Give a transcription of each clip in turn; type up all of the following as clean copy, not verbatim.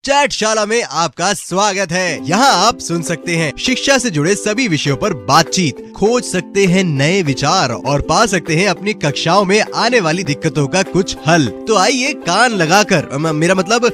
चैटशाला में आपका स्वागत है। यहाँ आप सुन सकते हैं शिक्षा से जुड़े सभी विषयों पर बातचीत, खोज सकते हैं नए विचार और पा सकते हैं अपनी कक्षाओं में आने वाली दिक्कतों का कुछ हल। तो आइए कान लगाकर, मेरा मतलब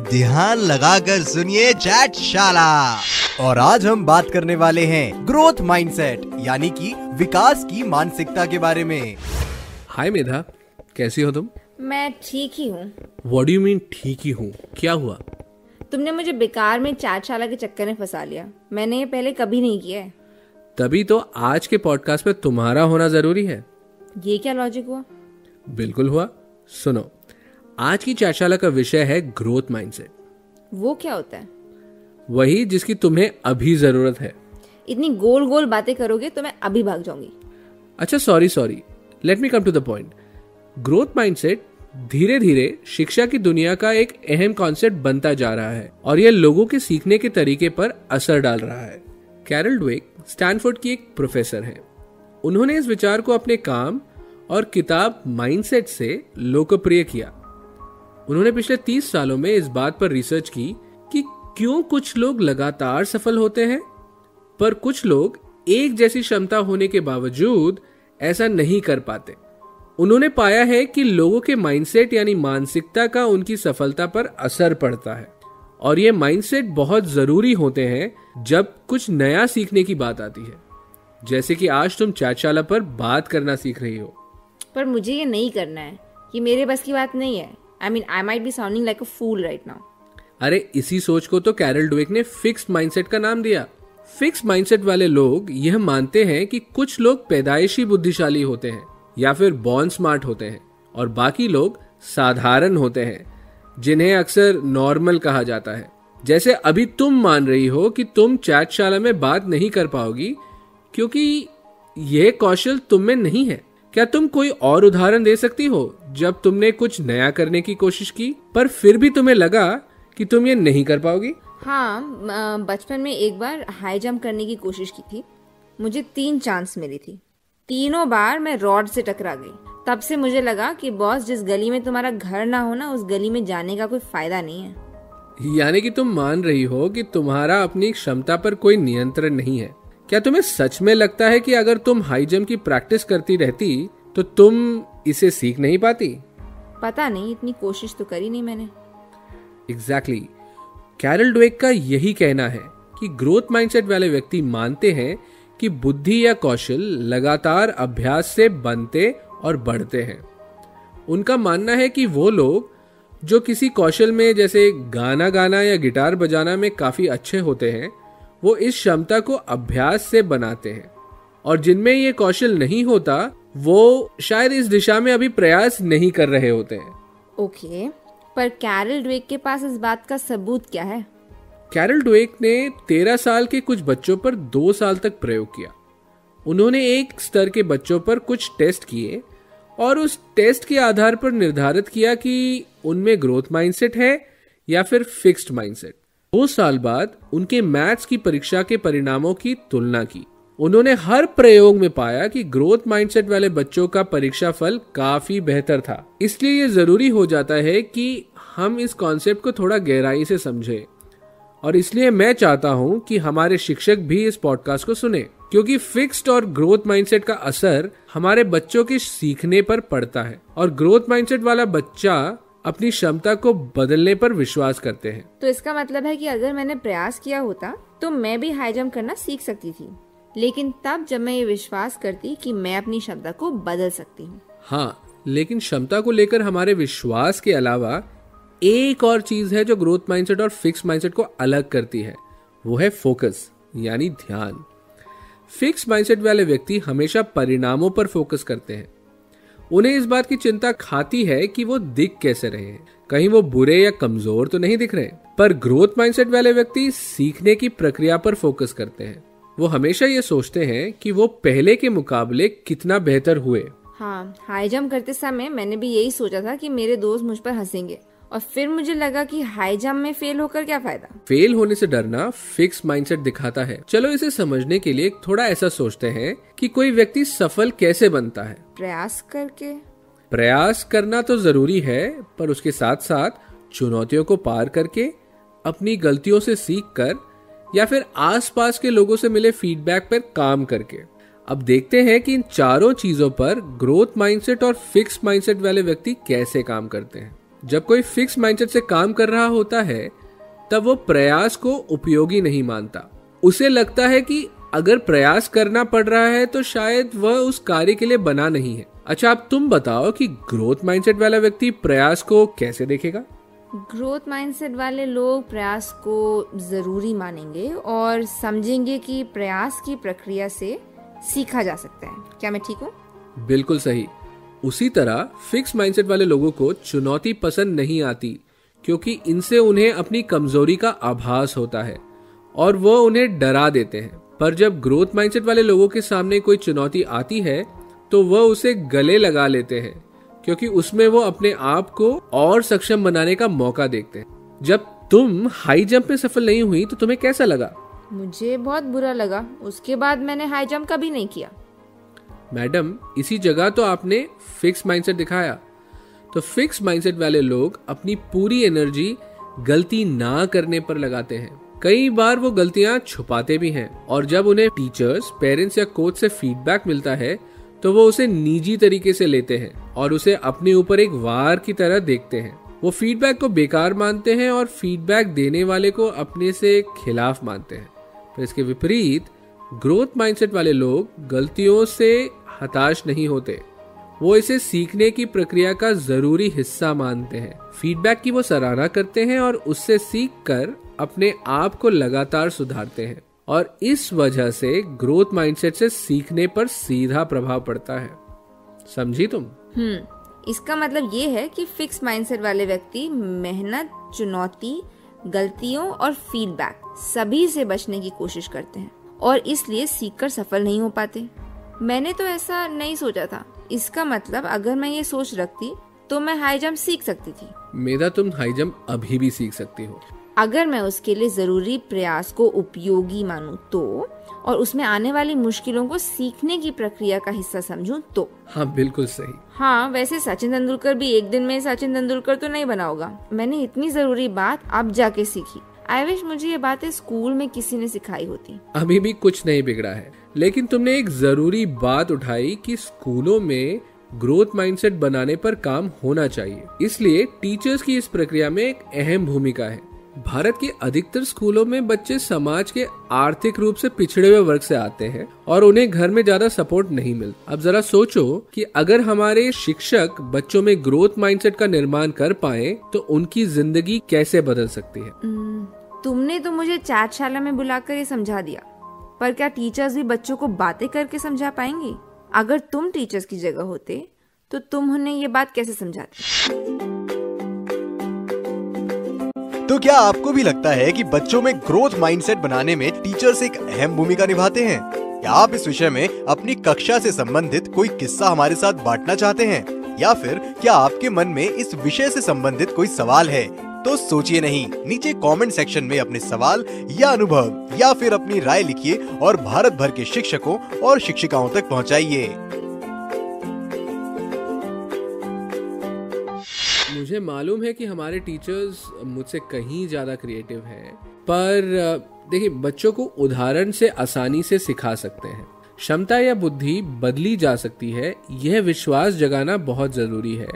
ध्यान लगाकर सुनिए चैटशाला। और आज हम बात करने वाले हैं ग्रोथ माइंडसेट यानी कि विकास की मानसिकता के बारे में। हाय मेधा, कैसी हो तुम? मैं ठीक ही हूँ। What do you mean ठीक ही हूँ? क्या हुआ? तुमने मुझे बेकार में चैटशाला के चक्कर में फंसा लिया। मैंने ये पहले कभी नहीं किया है। तभी तो आज के पॉडकास्ट में तुम्हारा होना जरूरी है। ये क्या लॉजिक हुआ? बिल्कुल हुआ। सुनो, आज की चैटशाला का विषय है ग्रोथ माइंडसेट। वो क्या होता है? वही जिसकी तुम्हें अभी जरूरत है। इतनी गोल गोल बातें करोगे तो मैं अभी भाग जाऊंगी। अच्छा, sorry, let me come to the point. Growth mindset धीरे धीरे शिक्षा की दुनिया का एक अहम कॉन्सेप्ट बनता जा रहा है और यह लोगों के सीखने के तरीके पर असर डाल रहा है। कैरल ड्वेक स्टैनफोर्ड की एक प्रोफेसर हैं। उन्होंने इस विचार को अपने काम और किताब माइंडसेट से लोकप्रिय किया। उन्होंने पिछले 30 सालों में इस बात पर रिसर्च की कि क्यों कुछ लोग लगातार सफल होते हैं पर कुछ लोग एक जैसी क्षमता होने के बावजूद ऐसा नहीं कर पाते। उन्होंने पाया है कि लोगों के माइंडसेट यानी मानसिकता का उनकी सफलता पर असर पड़ता है और ये माइंडसेट बहुत जरूरी होते हैं जब कुछ नया सीखने की बात आती है, जैसे कि आज तुम चैटशाला पर बात करना सीख रही हो। पर मुझे ये नहीं करना है, ये मेरे बस की बात नहीं है। I might be sounding like a fool right now। अरे इसी सोच को तो कैरल ड्वेक ने फिक्स्ड माइंडसेट का नाम दिया। फिक्स्ड माइंडसेट वाले लोग यह मानते हैं कि कुछ लोग पैदाइशी बुद्धिशाली होते हैं या फिर बॉर्न स्मार्ट होते हैं और बाकी लोग साधारण होते हैं, जिन्हें अक्सर नॉर्मल कहा जाता है। जैसे अभी तुम मान रही हो कि तुम चैटशाला में बात नहीं कर पाओगी क्योंकि यह कौशल तुम में नहीं है। क्या तुम कोई और उदाहरण दे सकती हो जब तुमने कुछ नया करने की कोशिश की पर फिर भी तुम्हें लगा कि तुम ये नहीं कर पाओगी? हाँ, बचपन में एक बार हाई जंप करने की कोशिश की थी। मुझे 3 चांस मिली थी। तीनों बार मैं रॉड से टकरा गई। तब से मुझे लगा कि बॉस, जिस गली में तुम्हारा घर ना हो ना, उस गली में जाने का कोई फायदा नहीं है। यानी कि तुम मान रही हो कि तुम्हारा अपनी क्षमता पर कोई नियंत्रण नहीं है। क्या तुम्हें सच में लगता है कि अगर तुम हाई जंप की प्रैक्टिस करती रहती तो तुम इसे सीख नहीं पाती? पता नहीं, इतनी कोशिश तो करी नहीं मैंने। एग्जैक्टली। कैरल ड्वेक का यही कहना है कि ग्रोथ माइंडसेट वाले व्यक्ति मानते हैं कि बुद्धि या कौशल लगातार अभ्यास से बनते और बढ़ते हैं। उनका मानना है कि वो लोग जो किसी कौशल में, जैसे गाना गाना या गिटार बजाना में काफी अच्छे होते हैं, वो इस क्षमता को अभ्यास से बनाते हैं और जिनमें ये कौशल नहीं होता वो शायद इस दिशा में अभी प्रयास नहीं कर रहे होते हैं। ओके, पर कैरल ड्वेक के पास इस बात का सबूत क्या है? कैरल ड्वेक ने 13 साल के कुछ बच्चों पर 2 साल तक प्रयोग किया। उन्होंने एक स्तर के बच्चों पर कुछ टेस्ट किए और उस टेस्ट के आधार पर निर्धारित किया कि उनमें ग्रोथ माइंडसेट है या फिर फिक्स्ड माइंडसेट। 2 साल बाद उनके मैथ्स की परीक्षा के परिणामों की तुलना की। उन्होंने हर प्रयोग में पाया कि ग्रोथ माइंडसेट वाले बच्चों का परीक्षा फल काफी बेहतर था। इसलिए ये जरूरी हो जाता है कि हम इस कॉन्सेप्ट को थोड़ा गहराई से समझें और इसलिए मैं चाहता हूं कि हमारे शिक्षक भी इस पॉडकास्ट को सुने, क्योंकि फिक्स्ड और ग्रोथ माइंडसेट का असर हमारे बच्चों के सीखने पर पड़ता है और ग्रोथ माइंडसेट वाला बच्चा अपनी क्षमता को बदलने पर विश्वास करते हैं। तो इसका मतलब है कि अगर मैंने प्रयास किया होता तो मैं भी हाई जंप करना सीख सकती थी, लेकिन तब जब मैं ये विश्वास करती कि मैं अपनी क्षमता को बदल सकती हूँ। हाँ, लेकिन क्षमता को लेकर हमारे विश्वास के अलावा एक और चीज है जो ग्रोथ माइंडसेट और फिक्स्ड माइंडसेट को अलग करती है, वो है फोकस यानी ध्यान। फिक्स्ड माइंडसेट वाले व्यक्ति हमेशा परिणामों पर फोकस करते हैं। उन्हें इस बात की चिंता खाती है कि वो दिख कैसे रहे हैं, कहीं वो बुरे या कमजोर तो नहीं दिख रहे। पर ग्रोथ माइंडसेट वाले व्यक्ति सीखने की प्रक्रिया पर फोकस करते हैं। वो हमेशा ये सोचते हैं कि वो पहले के मुकाबले कितना बेहतर हुए। हाँ, हाई जंप करते समय मैंने भी यही सोचा था कि मेरे दोस्त मुझ पर हंसेंगे और फिर मुझे लगा कि हाई जंप में फेल होकर क्या फायदा। फेल होने से डरना फिक्स माइंडसेट दिखाता है। चलो इसे समझने के लिए थोड़ा ऐसा सोचते हैं कि कोई व्यक्ति सफल कैसे बनता है। प्रयास करके। प्रयास करना तो जरूरी है, पर उसके साथ साथ चुनौतियों को पार करके, अपनी गलतियों से सीख कर या फिर आसपास के लोगों से मिले फीडबैक पर काम करके। अब देखते हैं कि इन चारों चीजों पर ग्रोथ माइंडसेट और फिक्स माइंडसेट वाले व्यक्ति कैसे काम करते हैं। जब कोई फिक्स माइंडसेट से काम कर रहा होता है तब वो प्रयास को उपयोगी नहीं मानता। उसे लगता है कि अगर प्रयास करना पड़ रहा है तो शायद वह उस कार्य के लिए बना नहीं है। अच्छा, अब तुम बताओ कि ग्रोथ माइंडसेट वाला व्यक्ति प्रयास को कैसे देखेगा? ग्रोथ माइंडसेट वाले लोग प्रयास को जरूरी मानेंगे और समझेंगे कि प्रयास की प्रक्रिया से सीखा जा सकता है। क्या मैं ठीक हूँ? बिल्कुल सही। उसी तरह फिक्स माइंडसेट वाले लोगों को चुनौती पसंद नहीं आती, क्योंकि इनसे उन्हें अपनी कमजोरी का आभास होता है और वो उन्हें डरा देते हैं। पर जब ग्रोथ माइंडसेट वाले लोगों के सामने कोई चुनौती आती है तो वह उसे गले लगा लेते हैं, क्योंकि उसमें वो अपने आप को और सक्षम बनाने का मौका देखते हैं। जब तुम हाई जंप में सफल नहीं हुई तो तुम्हें कैसा लगा? मुझे बहुत बुरा लगा। उसके बाद मैंने हाई जंप कभी नहीं किया। मैडम, इसी जगह तो आपने फिक्स माइंडसेट दिखाया। तो फिक्स माइंडसेट वाले लोग अपनी पूरी एनर्जी गलती ना करने पर लगाते हैं। कई बार वो गलतियां छुपाते भी हैं और जब उन्हें टीचर्स, पेरेंट्स या कोच से फीडबैक मिलता है तो वो उसे निजी तरीके से लेते हैं और उसे अपने ऊपर एक वार की तरह देखते हैं। वो फीडबैक को बेकार मानते हैं और फीडबैक देने वाले को अपने से खिलाफ मानते हैं। पर इसके विपरीत ग्रोथ माइंडसेट वाले लोग गलतियों से हताश नहीं होते। वो इसे सीखने की प्रक्रिया का जरूरी हिस्सा मानते हैं। फीडबैक की वो सराहना करते हैं और उससे सीख कर अपने आप को लगातार सुधारते हैं। और इस वजह से ग्रोथ माइंडसेट से सीखने पर सीधा प्रभाव पड़ता है। समझी तुम? इसका मतलब ये है कि फिक्स माइंडसेट वाले व्यक्ति मेहनत, चुनौती, गलतियों और फीडबैक सभी से बचने की कोशिश करते हैं और इसलिए सीखकर सफल नहीं हो पाते। मैंने तो ऐसा नहीं सोचा था। इसका मतलब अगर मैं ये सोच रखती तो मैं हाई जंप सीख सकती थी। मेरा, तुम हाई जंप अभी भी सीख सकती हो अगर मैं उसके लिए जरूरी प्रयास को उपयोगी मानूं तो, और उसमें आने वाली मुश्किलों को सीखने की प्रक्रिया का हिस्सा समझूं तो। हाँ, बिल्कुल सही। हाँ, वैसे सचिन तेंदुलकर भी एक दिन में सचिन तेंदुलकर तो नहीं बना होगा। मैंने इतनी जरूरी बात अब जाके सीखी। आई विश मुझे ये बातें स्कूल में किसी ने सिखाई होती। अभी भी कुछ नहीं बिगड़ा है, लेकिन तुमने एक जरूरी बात उठाई कि स्कूलों में ग्रोथ माइंडसेट बनाने पर काम होना चाहिए। इसलिए टीचर्स की इस प्रक्रिया में एक अहम भूमिका है। भारत के अधिकतर स्कूलों में बच्चे समाज के आर्थिक रूप से पिछड़े हुए वर्ग से आते हैं और उन्हें घर में ज्यादा सपोर्ट नहीं मिलता। अब जरा सोचो कि अगर हमारे शिक्षक बच्चों में ग्रोथ माइंडसेट का निर्माण कर पाए तो उनकी जिंदगी कैसे बदल सकती है। तुमने तो मुझे चाटशाला में बुलाकर ये समझा दिया, पर क्या टीचर्स भी बच्चों को बातें करके समझा पाएंगे? अगर तुम टीचर्स की जगह होते तो तुम उन्हें ये बात कैसे समझाते? तो क्या आपको भी लगता है कि बच्चों में ग्रोथ माइंडसेट बनाने में टीचर्स एक अहम भूमिका निभाते हैं? क्या आप इस विषय में अपनी कक्षा से संबंधित कोई किस्सा हमारे साथ बांटना चाहते हैं, या फिर क्या आपके मन में इस विषय से संबंधित कोई सवाल है? तो सोचिए नहीं, नीचे कमेंट सेक्शन में अपने सवाल या अनुभव या फिर अपनी राय लिखिए और भारत भर के शिक्षकों और शिक्षिकाओं तक पहुंचाइए। मुझे मालूम है कि हमारे टीचर्स मुझसे कहीं ज्यादा क्रिएटिव हैं, पर देखिए, बच्चों को उदाहरण से आसानी से सिखा सकते हैं। क्षमता या बुद्धि बदली जा सकती है, यह विश्वास जगाना बहुत जरूरी है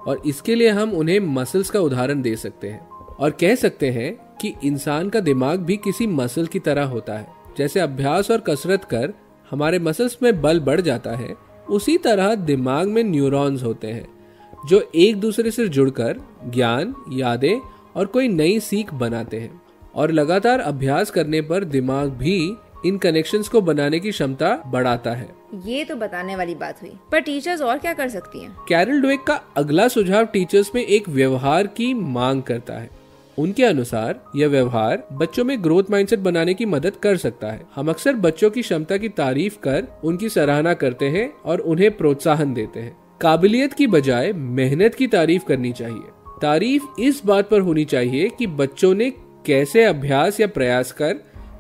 और इसके लिए हम उन्हें मसल्स का उदाहरण दे सकते हैं और कह सकते हैं कि इंसान का दिमाग भी किसी मसल की तरह होता है। जैसे अभ्यास और कसरत कर हमारे मसल्स में बल बढ़ जाता है, उसी तरह दिमाग में न्यूरॉन्स होते हैं जो एक दूसरे से जुड़कर ज्ञान, यादें और कोई नई सीख बनाते हैं। और लगातार अभ्यास करने पर दिमाग भी इन कनेक्शंस को बनाने की क्षमता बढ़ाता है। ये तो बताने वाली बात हुई, पर टीचर्स और क्या कर सकती हैं? कैरल ड्वेक का अगला सुझाव टीचर्स में एक व्यवहार की मांग करता है। उनके अनुसार यह व्यवहार बच्चों में ग्रोथ माइंडसेट बनाने की मदद कर सकता है। हम अक्सर बच्चों की क्षमता की तारीफ कर उनकी सराहना करते हैं और उन्हें प्रोत्साहन देते हैं। काबिलियत की बजाय मेहनत की तारीफ करनी चाहिए। तारीफ इस बात पर होनी चाहिए कि बच्चों ने कैसे अभ्यास या प्रयास कर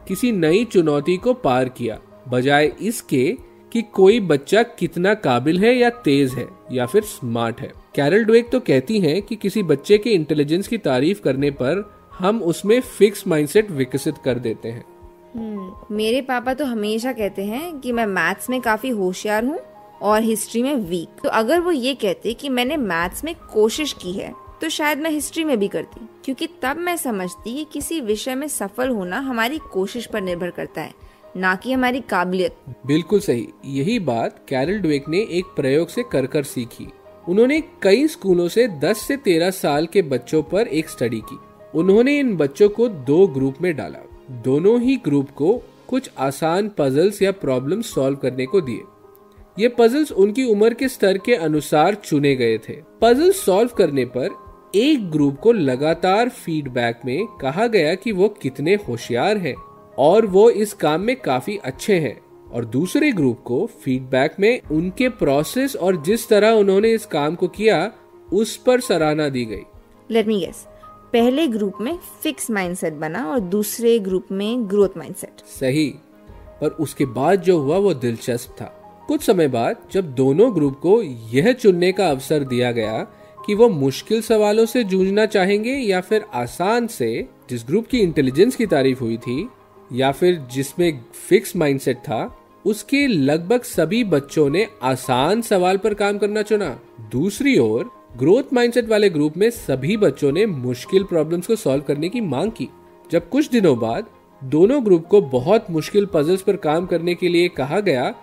किसी नई चुनौती को पार किया, बजाय इसके कि कोई बच्चा कितना काबिल है या तेज है या फिर स्मार्ट है। कैरल ड्वेक तो कहती हैं कि किसी बच्चे के इंटेलिजेंस की तारीफ करने पर हम उसमें फिक्स माइंडसेट विकसित कर देते हैं। मेरे पापा तो हमेशा कहते हैं कि मैं मैथ्स में काफी होशियार हूँ और हिस्ट्री में वीक। तो अगर वो ये कहते कि मैंने मैथ्स में कोशिश की है तो शायद मैं हिस्ट्री में भी करती, क्योंकि तब मैं समझती कि किसी विषय में सफल होना हमारी कोशिश पर निर्भर करता है, ना कि हमारी काबिलियत। बिल्कुल सही। यही बात कैरल ड्वेक ने एक प्रयोग से कर सीखी। उन्होंने कई स्कूलों से 10 से 13 साल के बच्चों पर एक स्टडी की। उन्होंने इन बच्चों को 2 ग्रुप में डाला। दोनों ही ग्रुप को कुछ आसान पजल्स या प्रॉब्लम सॉल्व करने को दिए। ये पजल्स उनकी उम्र के स्तर के अनुसार चुने गए थे। पजल सॉल्व करने पर एक ग्रुप को लगातार फीडबैक में कहा गया कि वो कितने होशियार हैं और वो इस काम में काफी अच्छे हैं, और दूसरे ग्रुप को फीडबैक में उनके प्रोसेस और जिस तरह उन्होंने इस काम को किया उस पर सराहना दी गई। लेट मी गेस, पहले ग्रुप में फिक्स माइंडसेट बना और दूसरे ग्रुप में ग्रोथ माइंडसेट। सही, पर उसके बाद जो हुआ वो दिलचस्प था। कुछ समय बाद जब दोनों ग्रुप को यह चुनने का अवसर दिया गया कि वो मुश्किल सवालों से जूझना चाहेंगे या फिर आसान से, जिस ग्रुप की इंटेलिजेंस की तारीफ हुई थी या फिर जिसमें फिक्स माइंडसेट था, उसके लगभग सभी बच्चों ने आसान सवाल पर काम करना चुना। दूसरी ओर ग्रोथ माइंडसेट वाले ग्रुप में सभी बच्चों ने मुश्किल प्रॉब्लम्स को सॉल्व करने की मांग की। जब कुछ दिनों बाद दोनों ग्रुप को बहुत मुश्किल पजल्स पर काम करने के लिए कहा गया,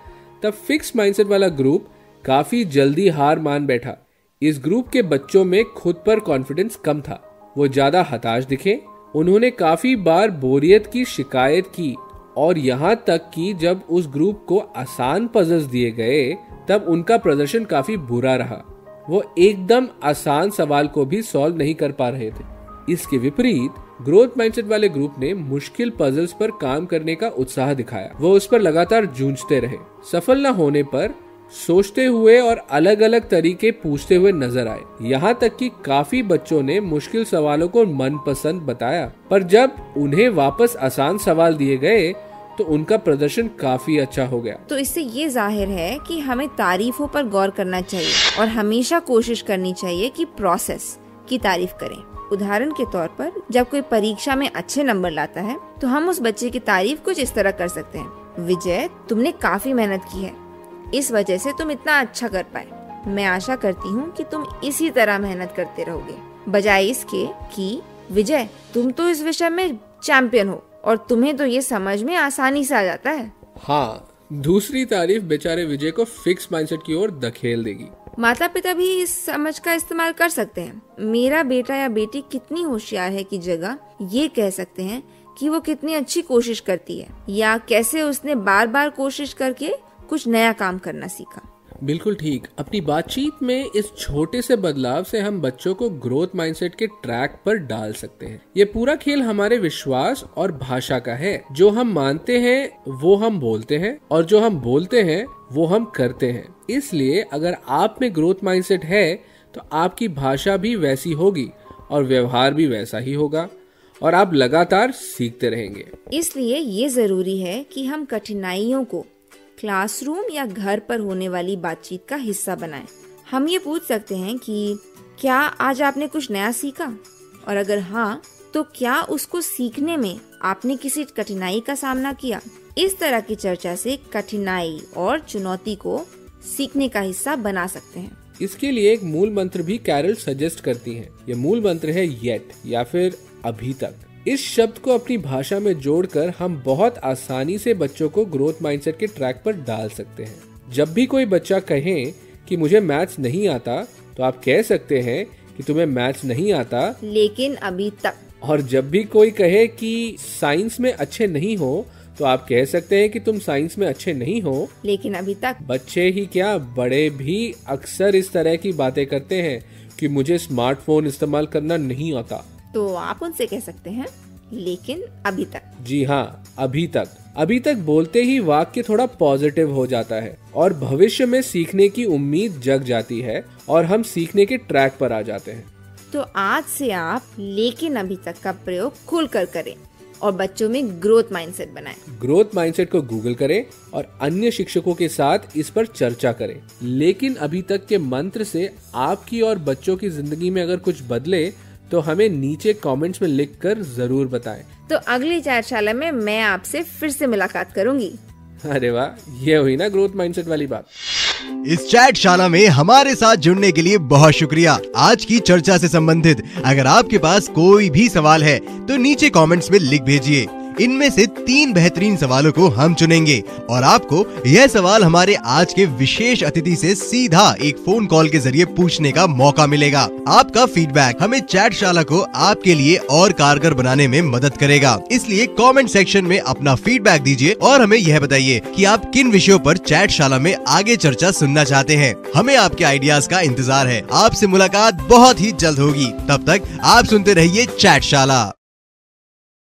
तब फिक्स माइंडसेट वाला ग्रुप काफी जल्दी हार मान बैठा। इस ग्रुप के बच्चों में खुद पर कॉन्फिडेंस कम था, वो ज्यादा हताश दिखे, उन्होंने काफी बार बोरियत की शिकायत की, और यहाँ तक कि जब उस ग्रुप को आसान पजल्स दिए गए तब उनका प्रदर्शन काफी बुरा रहा। वो एकदम आसान सवाल को भी सॉल्व नहीं कर पा रहे थे। इसके विपरीत ग्रोथ माइंडसेट वाले ग्रुप ने मुश्किल पजल्स पर काम करने का उत्साह दिखाया। वो उस पर लगातार जूझते रहे, सफल न होने पर सोचते हुए और अलग अलग तरीके पूछते हुए नजर आए। यहाँ तक कि काफी बच्चों ने मुश्किल सवालों को मनपसंद बताया, पर जब उन्हें वापस आसान सवाल दिए गए तो उनका प्रदर्शन काफी अच्छा हो गया। तो इससे ये जाहिर है कि हमें तारीफों पर गौर करना चाहिए और हमेशा कोशिश करनी चाहिए कि प्रोसेस की तारीफ करें। उदाहरण के तौर पर जब कोई परीक्षा में अच्छे नंबर लाता है तो हम उस बच्चे की तारीफ कुछ इस तरह कर सकते हैं: विजय, तुमने काफी मेहनत की है, इस वजह से तुम इतना अच्छा कर पाए। मैं आशा करती हूँ कि तुम इसी तरह मेहनत करते रहोगे, बजाय इसके कि विजय, तुम तो इस विषय में चैंपियन हो और तुम्हें तो ये समझ में आसानी से आ जाता है। हाँ, दूसरी तारीफ बेचारे विजय को फिक्स माइंडसेट की ओर धकेल देगी। माता पिता भी इस समझ का इस्तेमाल कर सकते हैं। मेरा बेटा या बेटी कितनी होशियार है की जगह ये कह सकते हैं कि वो कितनी अच्छी कोशिश करती है, या कैसे उसने बार बार कोशिश करके कुछ नया काम करना सीखा। बिल्कुल ठीक। अपनी बातचीत में इस छोटे से बदलाव से हम बच्चों को ग्रोथ माइंडसेट के ट्रैक पर डाल सकते हैं। ये पूरा खेल हमारे विश्वास और भाषा का है। जो हम मानते हैं वो हम बोलते हैं, और जो हम बोलते हैं वो हम करते हैं। इसलिए अगर आप में ग्रोथ माइंडसेट है तो आपकी भाषा भी वैसी होगी और व्यवहार भी वैसा ही होगा, और आप लगातार सीखते रहेंगे। इसलिए ये जरूरी है कि हम कठिनाइयों को क्लासरूम या घर पर होने वाली बातचीत का हिस्सा बनाएं। हम ये पूछ सकते हैं कि क्या आज आपने कुछ नया सीखा, और अगर हाँ तो क्या उसको सीखने में आपने किसी कठिनाई का सामना किया। इस तरह की चर्चा से कठिनाई और चुनौती को सीखने का हिस्सा बना सकते हैं। इसके लिए एक मूल मंत्र भी कैरल सजेस्ट करती हैं। ये मूल मंत्र है येट, या फिर अभी तक। इस शब्द को अपनी भाषा में जोड़कर हम बहुत आसानी से बच्चों को ग्रोथ माइंडसेट के ट्रैक पर डाल सकते हैं। जब भी कोई बच्चा कहे कि मुझे मैथ्स नहीं आता, तो आप कह सकते हैं कि तुम्हें मैथ्स नहीं आता लेकिन अभी तक। और जब भी कोई कहे कि साइंस में अच्छे नहीं हो, तो आप कह सकते हैं कि तुम साइंस में अच्छे नहीं हो लेकिन अभी तक। बच्चे ही क्या, बड़े भी अक्सर इस तरह की बातें करते हैं कि मुझे स्मार्टफोन इस्तेमाल करना नहीं आता। तो आप उनसे कह सकते हैं लेकिन अभी तक। जी हाँ, अभी तक। अभी तक बोलते ही वाक्य थोड़ा पॉजिटिव हो जाता है और भविष्य में सीखने की उम्मीद जग जाती है और हम सीखने के ट्रैक पर आ जाते हैं। तो आज से आप लेकिन अभी तक का प्रयोग खुलकर करें और बच्चों में ग्रोथ माइंडसेट बनाएं। ग्रोथ माइंडसेट को गूगल करें और अन्य शिक्षकों के साथ इस पर चर्चा करें। लेकिन अभी तक के मंत्र से आपकी और बच्चों की जिंदगी में अगर कुछ बदले तो हमें नीचे कमेंट्स में लिखकर जरूर बताएं। तो अगली चैटशाला में मैं आपसे फिर से मुलाकात करूंगी। अरे वाह, ये हुई ना ग्रोथ माइंडसेट वाली बात। इस चैटशाला में हमारे साथ जुड़ने के लिए बहुत शुक्रिया। आज की चर्चा से संबंधित अगर आपके पास कोई भी सवाल है तो नीचे कमेंट्स में लिख भेजिए। इनमें से 3 बेहतरीन सवालों को हम चुनेंगे और आपको यह सवाल हमारे आज के विशेष अतिथि से सीधा एक फोन कॉल के जरिए पूछने का मौका मिलेगा। आपका फीडबैक हमें चैटशाला को आपके लिए और कारगर बनाने में मदद करेगा, इसलिए कमेंट सेक्शन में अपना फीडबैक दीजिए और हमें यह बताइए कि आप किन विषयों पर चैटशाला में आगे चर्चा सुनना चाहते हैं। हमें आपके आइडियाज का इंतजार है। आपसे मुलाकात बहुत ही जल्द होगी। तब तक आप सुनते रहिए चैटशाला।